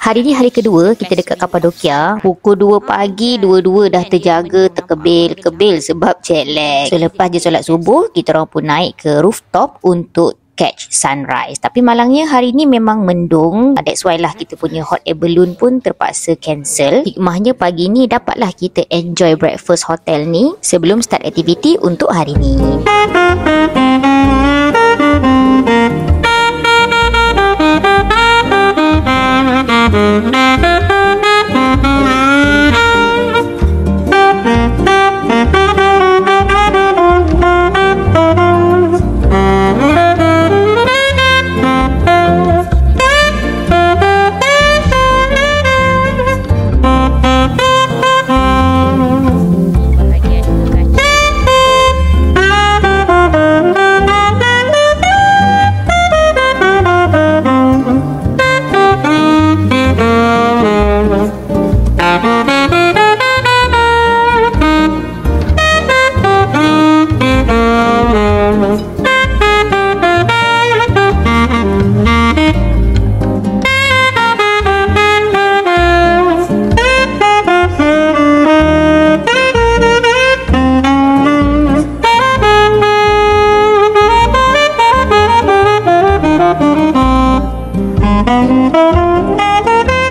Hari ni hari kedua kita dekat Kapadokia. Pukul 2 pagi, dua-dua dah terjaga, terkebil-kebil sebab jet lag. So lepas je solat subuh, kita orang pun naik ke rooftop untuk catch sunrise. Tapi malangnya hari ni memang mendung. That's why lah kita punya hot air balloon pun terpaksa cancel. Hikmahnya pagi ni dapatlah kita enjoy breakfast hotel ni sebelum start aktiviti untuk hari ni.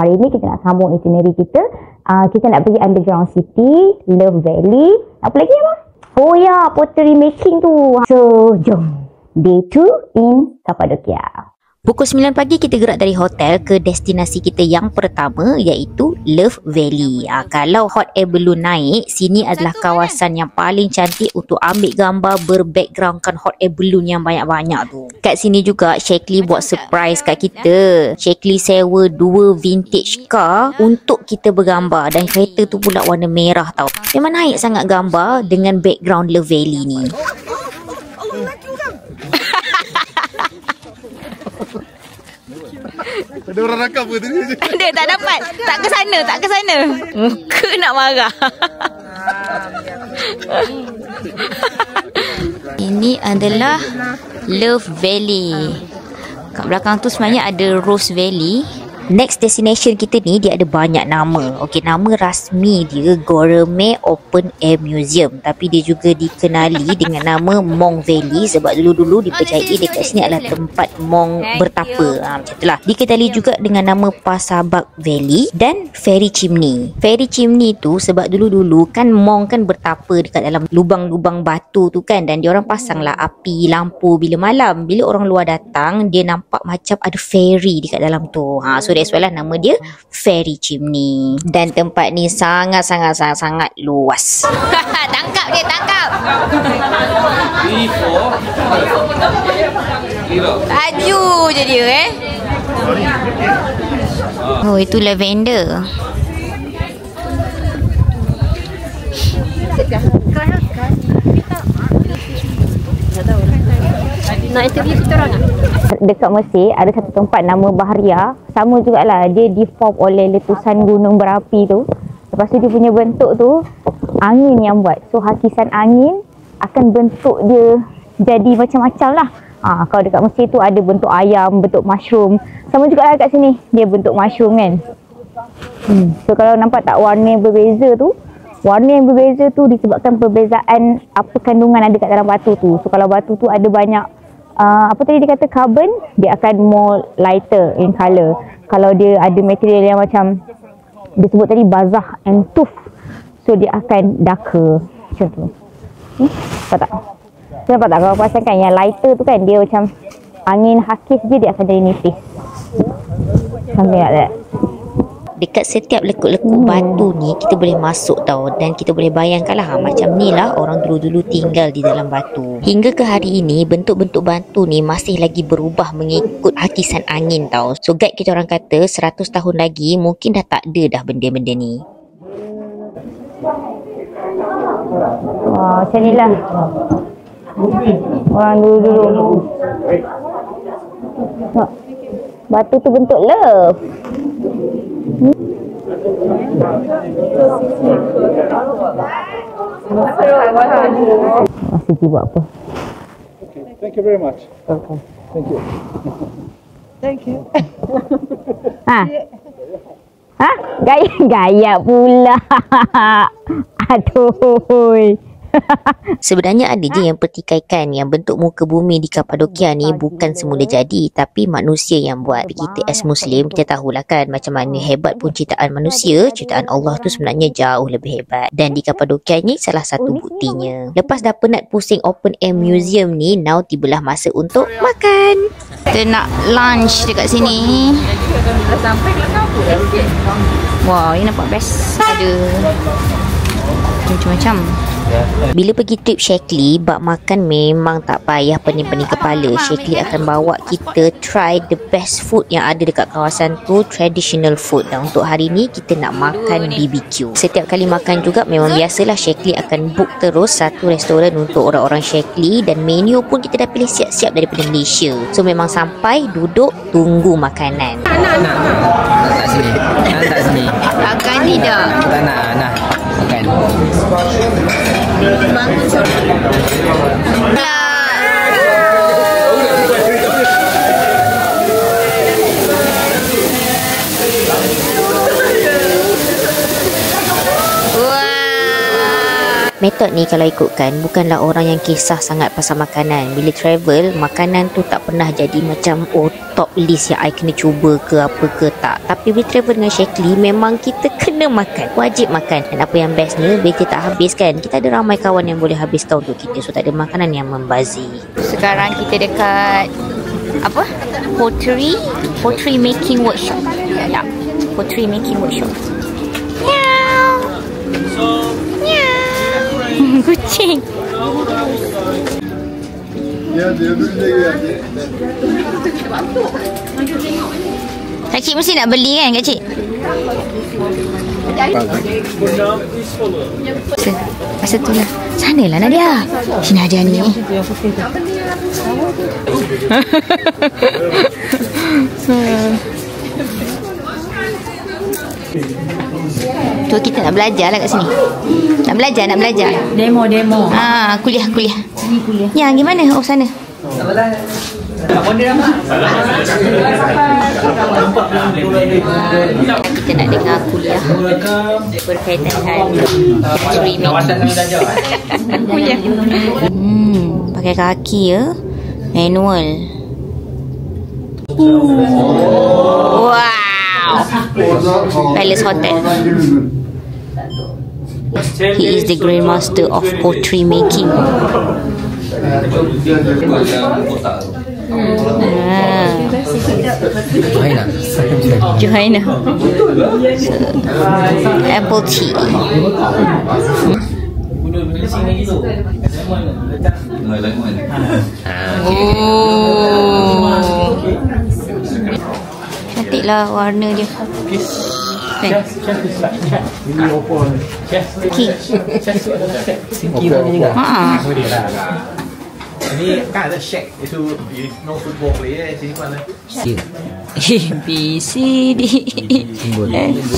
Hari ni kita nak sambung itinerary kita. Kita nak pergi Underground City, Love Valley. Apa lagi abang? Oh ya, pottery making tu. So, jom. Day 2 in Kapadokia. Pukul 9 pagi kita gerak dari hotel ke destinasi kita yang pertama iaitu Love Valley. Kalau hot air balloon naik, sini adalah kawasan yang paling cantik untuk ambil gambar berbackgroundkan hot air balloon yang banyak-banyak tu. Kat sini juga Shakely buat surprise kat kita. Shakely sewa 2 vintage car untuk kita bergambar dan kereta tu pula warna merah tau. Memang naik sangat gambar dengan background Love Valley ni. Ada orang rakam ke tadi? Ada, tak dapat. Tak ke sana. Muka nak marah. Ini adalah Love Valley. Kat belakang tu sebenarnya ada Rose Valley. Next destination kita ni dia ada banyak nama. Okey, nama rasmi dia Gourmet Open Air Museum, tapi dia juga dikenali dengan nama Monk Valley sebab dulu-dulu dipercayai dekat sini adalah tempat monk bertapa. Macam itulah. Dikenali juga dengan nama Pasabak Valley dan Fairy Chimney. Fairy Chimney tu sebab dulu-dulu kan monk kan bertapa dekat dalam lubang-lubang batu tu kan, dan dia orang pasanglah api lampu bila malam. Bila orang luar datang, dia nampak macam ada fairy dekat dalam tu. So that's why lah nama dia Fairy Chimney. Dan tempat ni sangat luas. Tangkap dia, tangkap. Laju je dia Oh, itu lavender. Nak interview kita orang dekat Mesir ada satu tempat nama Bahria. Sama jugalah, dia diform oleh letusan gunung berapi tu. Lepas tu dia punya bentuk tu angin yang buat. So hakisan angin akan bentuk dia jadi macam-macam lah. Kalau dekat Mesir tu ada bentuk ayam, bentuk mushroom. Sama jugalah kat sini, dia bentuk mushroom kan. So kalau nampak tak warna yang berbeza tu, warna yang berbeza tu disebabkan perbezaan apa kandungan ada kat dalam batu tu. So kalau batu tu ada banyak apa tadi dia kata carbon, dia akan more lighter in colour. Kalau dia ada material yang macam dia sebut tadi bazah and tough, so dia akan darker macam tu. Nampak tak? Nampak tak kalau perasan kan yang lighter tu kan dia macam angin hakis je dia akan jadi nipis. Something like that. Dekat setiap lekuk-lekuk batu ni kita boleh masuk tau, dan kita boleh bayangkan lah macam ni lah orang dulu-dulu tinggal di dalam batu. Hingga ke hari ini bentuk-bentuk batu ni masih lagi berubah mengikut hakisan angin tau. So guide kita orang kata 100 tahun lagi mungkin dah tak ada dah benda-benda ni. Wah, macam ni lah orang dulu-dulu. Batu tu bentuk love. Masih buat apa? Thank you very much. Okay. Thank you. Thank you. Gaya pula. Aduh. Sebenarnya ada je yang pertikaikan yang bentuk muka bumi di Kapadokia ni bukan semula jadi, tapi manusia yang buat. Tapi kita as Muslim, kita tahulah kan macam mana hebat pun ciptaan manusia, ciptaan Allah tu sebenarnya jauh lebih hebat. Dan di Kapadokia ni salah satu buktinya. Lepas dah penat pusing open air museum ni, now tibalah masa untuk makan. Kita nak lunch dekat sini. Wow, ini nampak best. Ada macam-macam. Bila pergi trip Shaklee, bak makan memang tak payah pening-pening kepala. Shaklee akan bawa kita try the best food yang ada dekat kawasan tu, traditional food. Dan untuk hari ni kita nak makan BBQ. Setiap kali makan juga memang biasalah Shaklee akan book terus satu restoran untuk orang-orang Shaklee, dan menu pun kita dah pilih siap-siap daripada Malaysia. So memang sampai duduk tunggu makanan. Nak tak sini. Nak tak sini. Makan tidak. Tak nak. Makan. Metod ni kalau ikutkan bukanlah orang yang kisah sangat pasal makanan. Bila travel, makanan tu tak pernah jadi macam top list yang I kena cuba ke apa ke, tak. Tapi bila travel dengan Shaklee, memang kita kena makan, wajib makan. Dan apa yang bestnya, bila kita tak habis kan, kita ada ramai kawan yang boleh habiskan untuk kita. So tak ada makanan yang membazir. Sekarang kita dekat apa? Pottery making workshop. Ya, pottery making workshop. Kucing. Kak mesti nak beli kan Kak Cik? Masa tu lah. Sana lah Nadia. Si Nadia ni. Tu kita nak belajar lah kat sini. Nak belajar. Demo. Kuliah. Ini kuliah. Ya, gimana? Oh, sana. Kita nak dengar kuliah berkaitan dengan pottery making. Kuliah. Pakai kaki ya. Manual. Wow. Palace Hotel. He is the Grandmaster of pottery making. Johaina. Apple tea. Cantiklah warna dia. Sinki warna juga. Ini kan ada shack itu no football player sini pun ada. A B C D F G.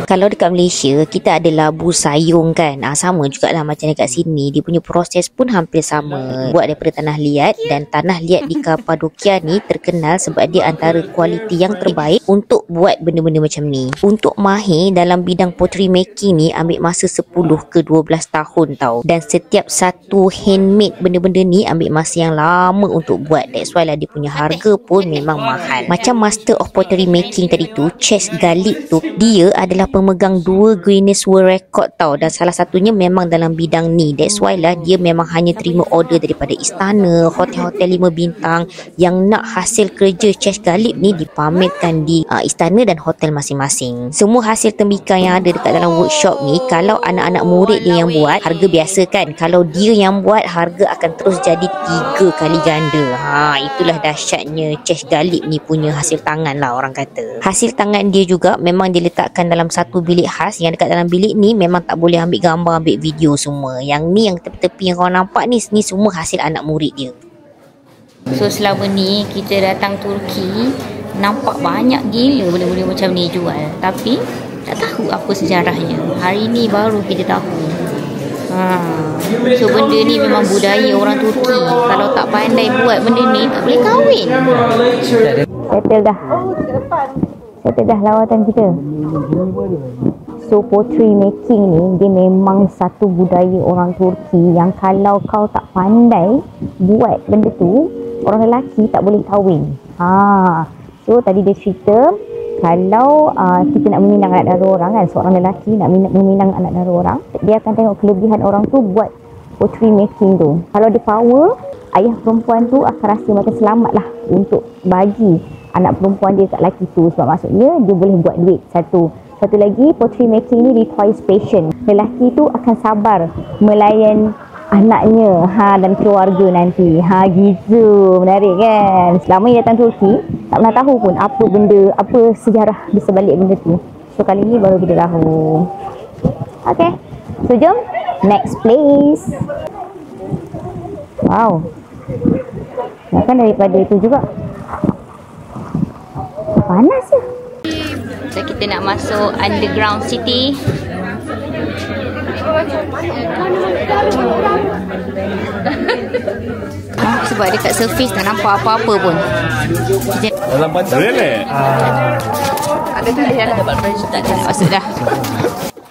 Kalau dekat Malaysia kita ada labu sayung kan, sama jugalah macam dekat sini. Dia punya proses pun hampir sama, buat daripada tanah liat. Dan tanah liat di Kapadokia ni terkenal sebab dia antara kualiti yang terbaik untuk buat benda-benda macam ni. Untuk mahir dalam bidang pottery making ni ambil masa 10 ke 12 tahun tau. Dan setiap satu handmade benda-benda ni ambil masa yang lama untuk buat. That's why lah dia punya harga pun memang mahal. Macam Master of Pottery Making tadi tu, Ches Galip tu, dia adalah pemegang 2 Guinness World Record tau. Dan salah satunya memang dalam bidang ni. That's why lah dia memang hanya terima order daripada istana, hotel-hotel 5 bintang yang nak hasil kerja Ches Galip ni dipamerkan di istana dan hotel masing-masing. Semua hasil tembikar yang ada dekat dalam workshop ni, kalau anak-anak murid dia yang buat, harga biasa kan. Kalau dia yang buat, harga akan terus jadi 3 kali ganda. Itulah dahsyatnya Ches Galip ni punya hasil tangan lah orang kata. Hasil tangan dia juga memang diletakkan dalam satu bilik khas. Yang dekat dalam bilik ni memang tak boleh ambil gambar, ambil video semua. Yang ni yang tepi-tepi yang kau nampak ni semua hasil anak murid dia. So selama ni kita datang Turki, nampak banyak gila benda-benda macam ni jual, tapi tak tahu apa sejarahnya. Hari ni baru kita tahu. So benda ni memang budaya orang Turki. Kalau tak pandai buat benda ni, tak boleh kahwin. Settle dah lawatan kita. So pottery making ni dia memang satu budaya orang Turki yang kalau kau tak pandai buat benda tu, orang lelaki tak boleh kahwin. So tadi dia cerita kalau kita nak meminang anak dara orang kan, seorang lelaki nak meminang anak dara orang, dia akan tengok kelebihan orang tu buat pottery making tu. Kalau dia power, ayah perempuan tu akan rasa macam selamat lah untuk bagi anak perempuan dia kat lelaki tu, sebab maksudnya dia boleh buat duit. Satu lagi, pottery making ni requires patience. Lelaki tu akan sabar melayan anaknya dan keluarga nanti. Gitu. Menarik kan? Selama ni datang Turki, tak pernah tahu pun apa benda, apa sejarah di sebalik benda tu. So kali ni baru kita tahu. Okay, so jom next place. Wow, kan daripada itu juga panas ya. So kita nak masuk underground city. Sebab dekat surface tak nampak apa-apa pun. Dalam pantai. Really? Ada tak ada dapat tak masuk dah.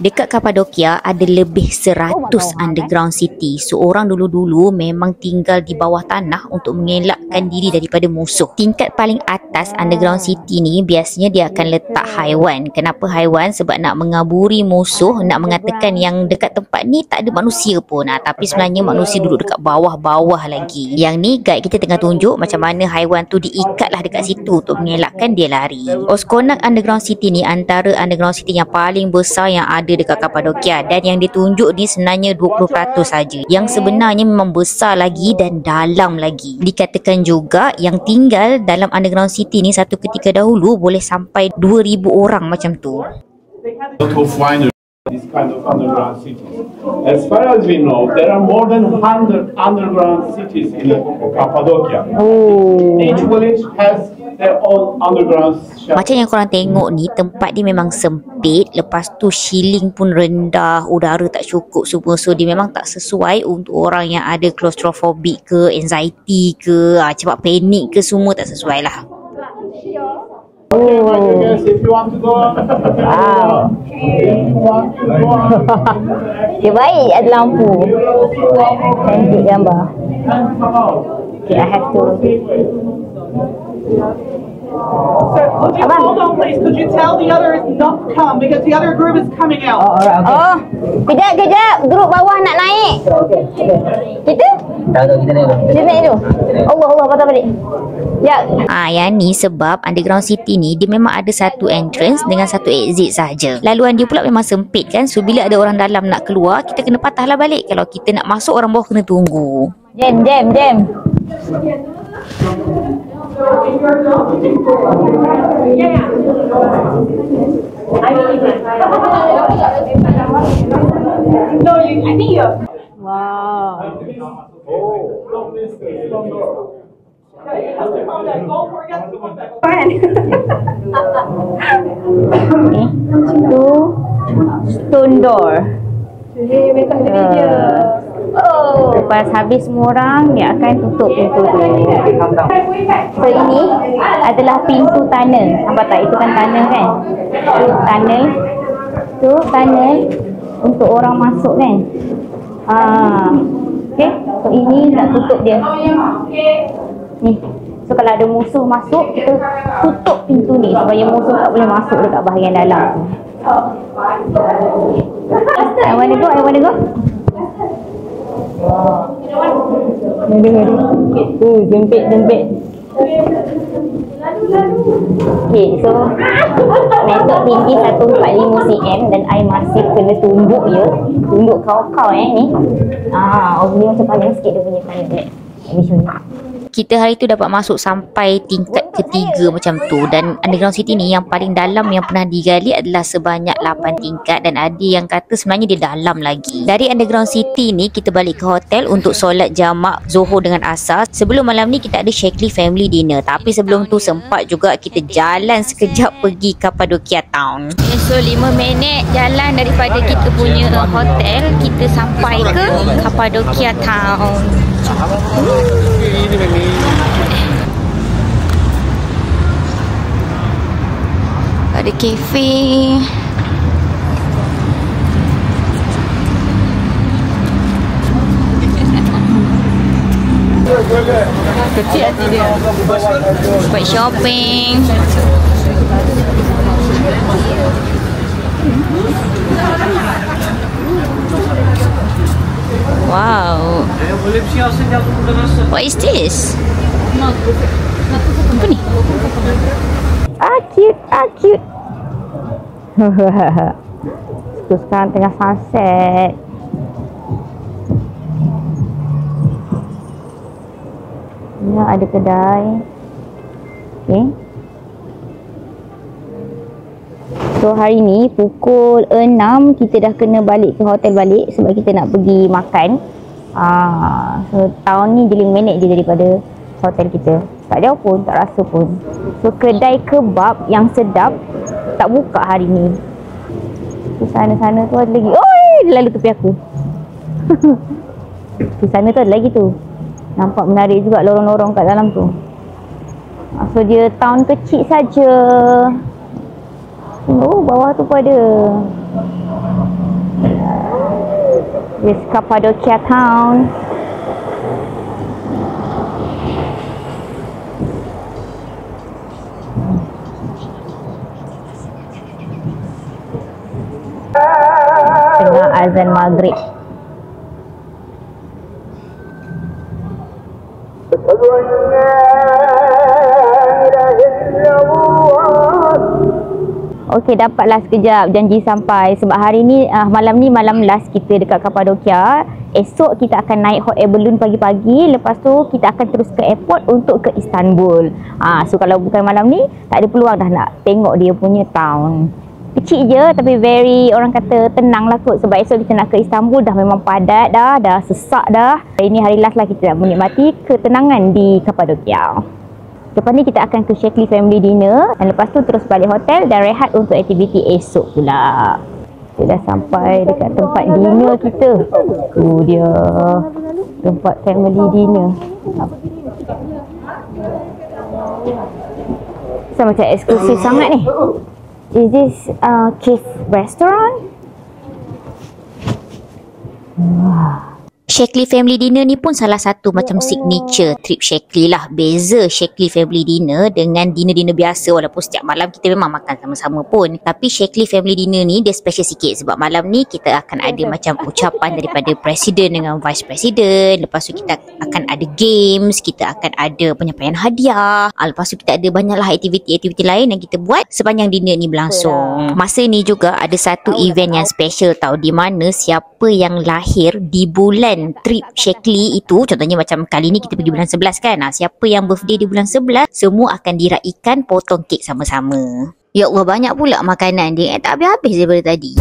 Dekat Kapadokia ada lebih 100 underground city. So orang dulu-dulu memang tinggal di bawah tanah untuk mengelakkan diri daripada musuh. Tingkat paling atas underground city ni biasanya dia akan letak haiwan. Kenapa haiwan? Sebab nak mengaburi musuh, nak mengatakan yang dekat tempat ni tak ada manusia pun. Tapi sebenarnya manusia duduk dekat bawah-bawah lagi. Yang ni guide kita tengah tunjuk macam mana haiwan tu diikatlah dekat situ untuk mengelakkan dia lari. Oskonak underground city ni antara underground city yang paling besar yang ada dekat Kapadokia, dan yang ditunjuk ni sebenarnya 20% saja. Yang sebenarnya memang besar lagi dan dalam lagi. Dikatakan juga yang tinggal dalam underground city ni satu ketika dahulu boleh sampai 2,000 orang macam tu. To find this kind of underground cities. As far as we know, there are more than 100 underground cities in Cappadocia. Each village has their own underground shop. Macam yang korang tengok ni, tempat dia memang sempit. Lepas tu shilling pun rendah, udara tak cukup semua. So dia memang tak sesuai untuk orang yang ada claustrophobic ke, anxiety ke, cepat panik ke, semua tak sesuai lah. If you want to go, Wow. if you want to go, Dia baik ada lampu. Cantik gambar. and come out. Okay, I have to. Sir, would you hold on, please? Could you tell the others not to come because the other group is coming out? Oh, kejap. Grup bawah nak naik. Kita? Kita naik dulu. Allah, patah balik. Ya. Yang ni sebab underground city ni dia memang ada satu entrance dengan satu exit saja. Laluan dia pula memang sempit kan. So bila ada orang dalam nak keluar, kita kena patahlah balik. Kalau kita nak masuk, orang bawah kena tunggu. Jam. No, I think you. Wow. Itu stone door. Lepas habis semua orang, dia akan tutup pintu tu. So ini adalah pintu tunnel. Nampak tak? Itu kan tunnel kan? Tu tunnel untuk orang masuk kan? Okay. So ini nak tutup dia. Ni. So kalau ada musuh masuk, kita tutup pintu ni supaya musuh tak boleh masuk dekat bahagian dalam tu. I wanna go. Jempit. Okay, so metok tinggi 145 cm dan I masih kena tunduk je. Tunduk kau ni. Oh, dia macam panjang sikit dia punya panjang. Let me show you. kita hari tu dapat masuk sampai tingkat ketiga macam tu. Dan Underground City ni yang paling dalam yang pernah digali adalah sebanyak 8 tingkat. Dan ada yang kata sebenarnya dia dalam lagi. Dari Underground City ni kita balik ke hotel untuk solat jamak Zohor dengan Asar. Sebelum malam ni kita ada Shaklee Family Dinner. Tapi sebelum tu sempat juga kita jalan sekejap pergi Cappadocia Town. So 5 minit jalan daripada kita punya hotel, kita sampai ke Cappadocia Town. Ada kafe. Kecil hati dia. Buat shopping. Wow. What is this? Apa ni? Cute. So, sekarang tengah sunset. Ni ada kedai. Okay. So hari ni pukul 6 kita dah kena balik ke hotel balik sebab kita nak pergi makan. So tahun ni je 5 minit je daripada hotel kita. Tak jauh pun, tak rasa pun. So kedai kebab yang sedap tak buka hari ni. Di sana-sana tu ada lagi. Oi, dia lalu tepi aku. Di sana tu ada lagi tu. Nampak menarik juga lorong-lorong kat dalam tu. So dia town kecil saja. Oh, bawah tu pun ada. This Cappadocia Town. Tengah azan maghrib. Okey, dapatlah sekejap janji sampai. Sebab hari ni, malam ni malam last kita dekat Cappadocia. Esok kita akan naik hot air balloon pagi-pagi. Lepas tu kita akan terus ke airport untuk ke Istanbul. So kalau bukan malam ni, tak ada peluang dah nak tengok dia punya town. Kecil je tapi very, orang kata tenang lah kot. Sebab esok kita nak ke Istanbul dah memang padat dah sesak dah. Hari ni hari last lah kita nak menikmati ketenangan di Cappadocia. Lepas ni kita akan ke Shaklee Family Dinner. Dan lepas tu terus balik hotel dan rehat untuk aktiviti esok pula. Kita dah sampai dekat tempat dinner kita. Tu dia tempat family dinner. So macam eksklusif sangat ni. Is this cave restaurant? Shaklee Family Dinner ni pun salah satu macam signature trip Shaklee lah. Beza Shaklee Family Dinner dengan dinner-dinner biasa, walaupun setiap malam kita memang makan sama-sama pun. Tapi Shaklee Family Dinner ni dia special sikit sebab malam ni kita akan ada macam ucapan daripada Presiden dengan Vice President. Lepas tu kita akan ada games, kita akan ada penyampaian hadiah. Lepas tu kita ada banyaklah aktiviti-aktiviti lain yang kita buat sepanjang dinner ni berlangsung. Masa ni juga ada satu event yang special tau, di mana siapa yang lahir di bulan trip Shaklee itu, contohnya macam kali ni kita pergi bulan 11 kan, siapa yang birthday di bulan 11 semua akan diraikan potong kek sama-sama. Ya Allah, banyak pula makanan dia, tak habis-habis daripada tadi.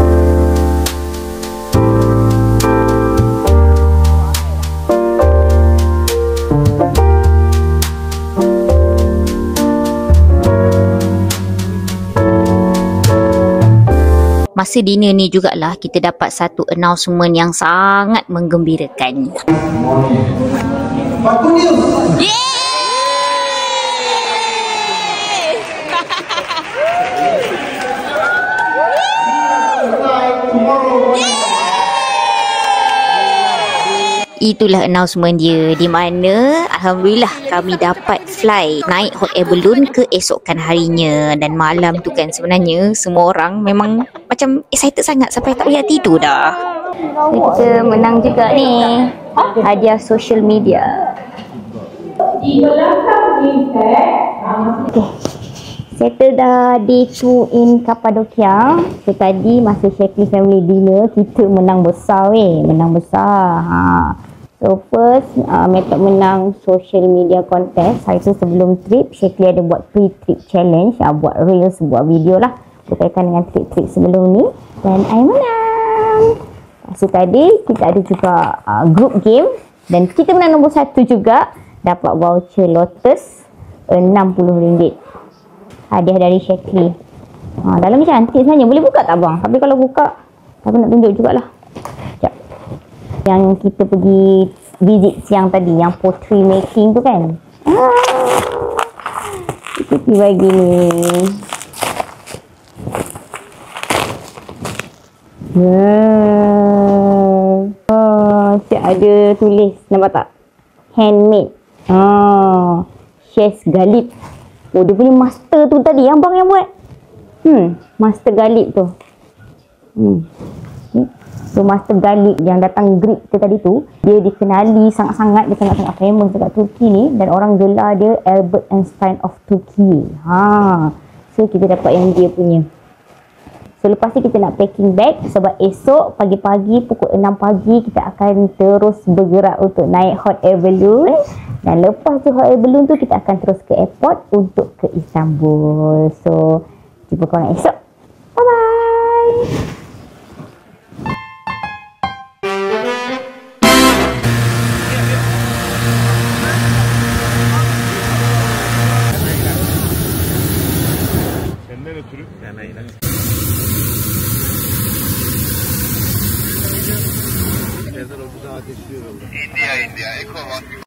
Masa dinner ni jugalah kita dapat satu announcement yang sangat menggembirakan. Itulah announcement dia, di mana alhamdulillah kami dapat fly naik hot air balloon keesokan harinya. Dan malam tu kan sebenarnya semua orang memang macam excited sangat sampai tak boleh tidur dah. Kita menang juga ni hadiah social media. Okay, settle dah day 2 in Cappadocia. So tadi masa Shaklee Family Dinner kita menang besar menang besar. So first method menang social media contest. Hari tu sebelum trip, Shakely ada buat pre-trip challenge, buat reels, buat video lah berkaitan dengan trip-trip sebelum ni, dan I menang. So tadi kita ada juga group game dan kita menang nombor 1 juga, dapat voucher Lotus RM60. Hadiah dari Shakely. Dalam ni cantik sebenarnya, boleh buka tak bang? Tapi kalau buka, aku nak tunjuk jugalah. Sekejap. Yang kita pergi visit siang tadi, yang pottery making tu kan. Kita pergi bagi ni. Ada tulis, nampak tak? Handmade. Chef Galip. Oh, dia punya master tu tadi yang bang yang buat. Master Galip tu. So Master Galip yang datang greet kita tadi tu, dia dikenali sangat-sangat, dia sangat-sangat famous dekat Turki ni, dan orang gelar dia Albert Einstein of Turkey. So kita dapat yang dia punya. So lepas ni kita nak packing bag, sebab esok pagi-pagi pukul 6 pagi kita akan terus bergerak untuk naik hot air balloon, dan lepas tu hot air balloon tu kita akan terus ke airport untuk ke Istanbul. So jumpa korang esok. Bye bye. India, Echo